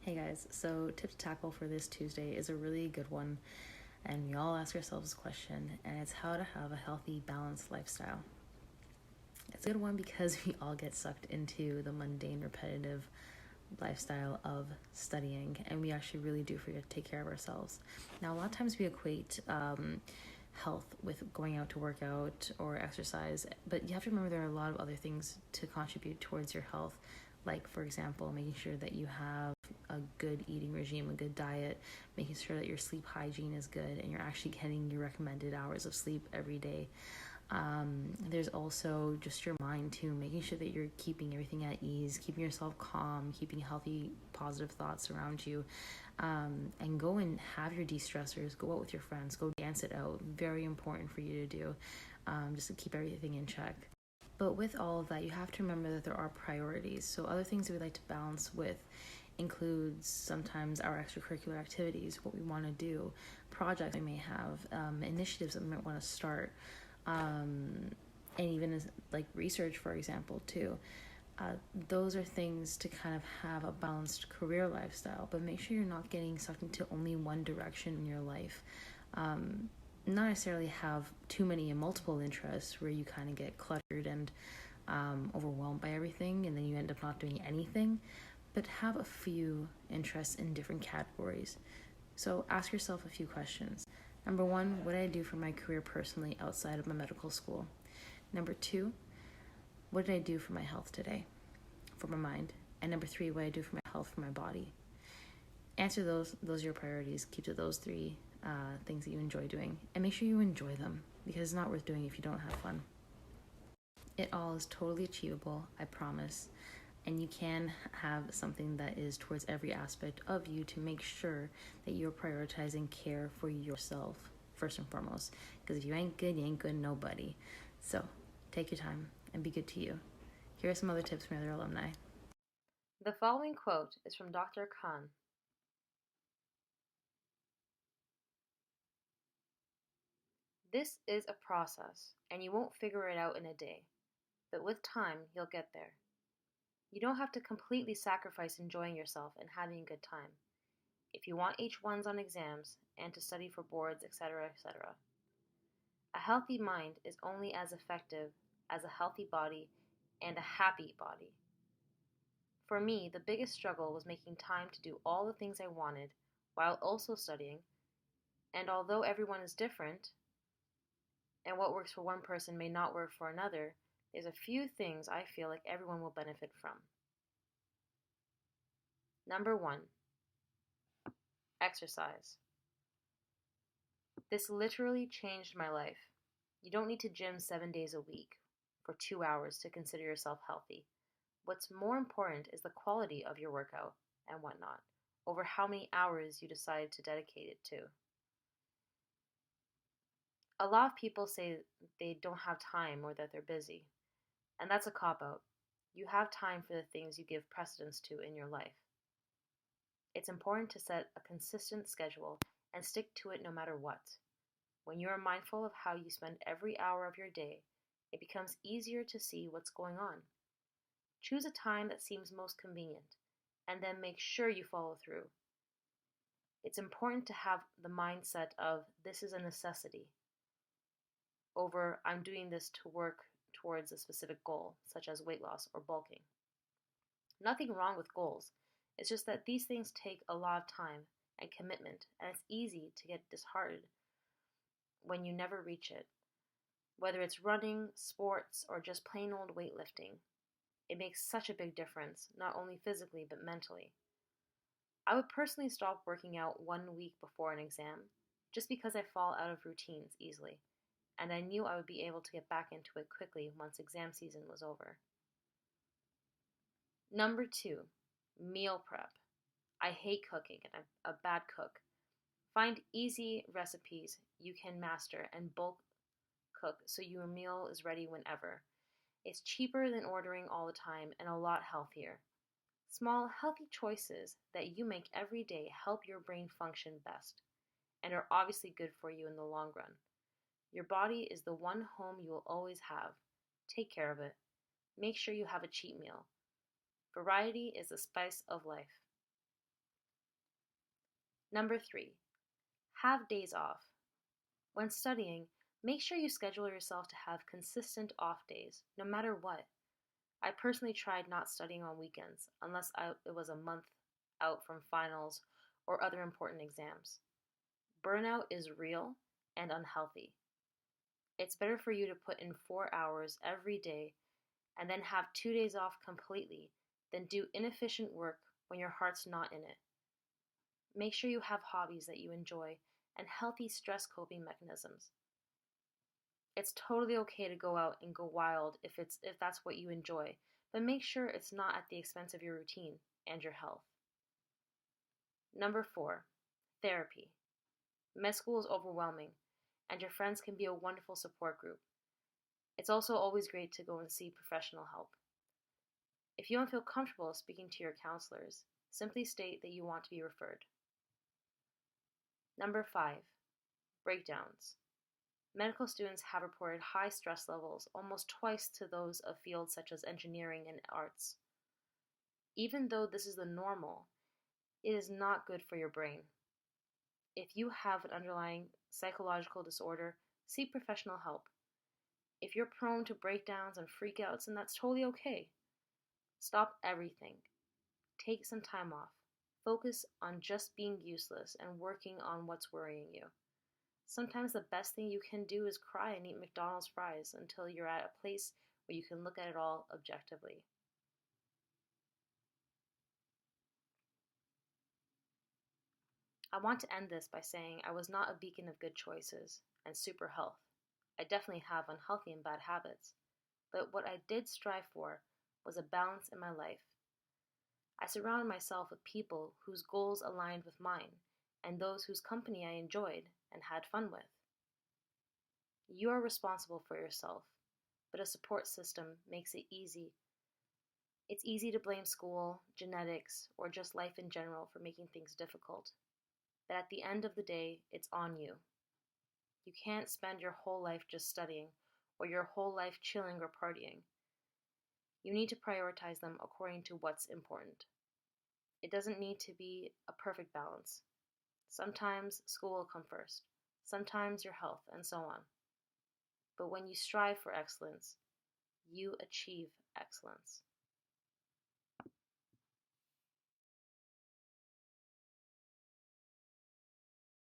Hey guys, so tip to tackle for this Tuesday is a really good one, and we all ask ourselves this question, and it's how to have a healthy, balanced lifestyle. It's a good one because we all get sucked into the mundane, repetitive lifestyle of studying, and we actually really do forget to take care of ourselves. Now, a lot of times we equate health with going out to work out or exercise, but you have to remember there are a lot of other things to contribute towards your health, like, for example, making sure that you have a good eating regime, a good diet, making sure that your sleep hygiene is good and you're actually getting your recommended hours of sleep every day. There's also just your mind too, making sure that you're keeping everything at ease, keeping yourself calm, keeping healthy, positive thoughts around you, and go and have your de-stressors, go out with your friends, go dance it out. Very important for you to do, just to keep everything in check. But with all of that, you have to remember that there are priorities. So other things that we like to balance with includes sometimes our extracurricular activities, what we want to do, projects we may have, initiatives that we might want to start, and even like research, for example, too. Those are things to kind of have a balanced career lifestyle, but make sure you're not getting sucked into only one direction in your life. Not necessarily have too many and multiple interests where you kind of get cluttered and overwhelmed by everything and then you end up not doing anything, but have a few interests in different categories. So ask yourself a few questions. Number one, what did I do for my career personally outside of my medical school? Number two, what did I do for my health today, for my mind? And number three, what did I do for my health, for my body? Answer those are your priorities. Keep to those three things that you enjoy doing, and make sure you enjoy them, because it's not worth doing if you don't have fun. It all is totally achievable, I promise, and you can have something that is towards every aspect of you to make sure that you're prioritizing care for yourself first and foremost, because if you ain't good, you ain't good nobody. So take your time and be good to you. Here are some other tips from other alumni. The following quote is from Dr. Khan. This is a process, and you won't figure it out in a day, but with time, you'll get there. You don't have to completely sacrifice enjoying yourself and having a good time if you want H1s on exams and to study for boards, etc., etc. A healthy mind is only as effective as a healthy body and a happy body. For me, the biggest struggle was making time to do all the things I wanted while also studying, and although everyone is different, and what works for one person may not work for another, there's a few things I feel like everyone will benefit from. Number one, exercise. This literally changed my life. You don't need to gym 7 days a week for 2 hours to consider yourself healthy. What's more important is the quality of your workout and whatnot, over how many hours you decide to dedicate it to. A lot of people say they don't have time or that they're busy, and that's a cop-out. You have time for the things you give precedence to in your life. It's important to set a consistent schedule and stick to it no matter what. When you are mindful of how you spend every hour of your day, it becomes easier to see what's going on. Choose a time that seems most convenient, and then make sure you follow through. It's important to have the mindset of this is a necessity over I'm doing this to work towards a specific goal, such as weight loss or bulking. Nothing wrong with goals. It's just that these things take a lot of time and commitment, and it's easy to get disheartened when you never reach it. Whether it's running, sports, or just plain old weightlifting, it makes such a big difference, not only physically but mentally. I would personally stop working out 1 week before an exam, just because I fall out of routines easily, and I knew I would be able to get back into it quickly once exam season was over. Number two, meal prep. I hate cooking and I'm a bad cook. Find easy recipes you can master and bulk cook so your meal is ready whenever. It's cheaper than ordering all the time and a lot healthier. Small, healthy choices that you make every day help your brain function best and are obviously good for you in the long run. Your body is the one home you will always have. Take care of it. Make sure you have a cheat meal. Variety is the spice of life. Number 3, have days off. When studying, make sure you schedule yourself to have consistent off days, no matter what. I personally tried not studying on weekends unless it was a month out from finals or other important exams. Burnout is real and unhealthy. It's better for you to put in 4 hours every day and then have 2 days off completely than do inefficient work when your heart's not in it. Make sure you have hobbies that you enjoy and healthy stress coping mechanisms. It's totally okay to go out and go wild if that's what you enjoy, but make sure it's not at the expense of your routine and your health. Number 4, therapy. Med school is overwhelming, and your friends can be a wonderful support group. It's also always great to go and see professional help. If you don't feel comfortable speaking to your counselors, simply state that you want to be referred. Number 5, breakdowns. Medical students have reported high stress levels, almost twice to those of fields such as engineering and arts. Even though this is the normal, it is not good for your brain. If you have an underlying psychological disorder, seek professional help. If you're prone to breakdowns and freakouts, then that's totally okay. Stop everything. Take some time off. Focus on just being useless and working on what's worrying you. Sometimes the best thing you can do is cry and eat McDonald's fries until you're at a place where you can look at it all objectively. I want to end this by saying I was not a beacon of good choices and super health. I definitely have unhealthy and bad habits, but what I did strive for was a balance in my life. I surrounded myself with people whose goals aligned with mine and those whose company I enjoyed and had fun with. You are responsible for yourself, but a support system makes it easy. It's easy to blame school, genetics, or just life in general for making things difficult. But at the end of the day, it's on you. You can't spend your whole life just studying or your whole life chilling or partying. You need to prioritize them according to what's important. It doesn't need to be a perfect balance. Sometimes school will come first, sometimes your health, and so on. But when you strive for excellence, you achieve excellence.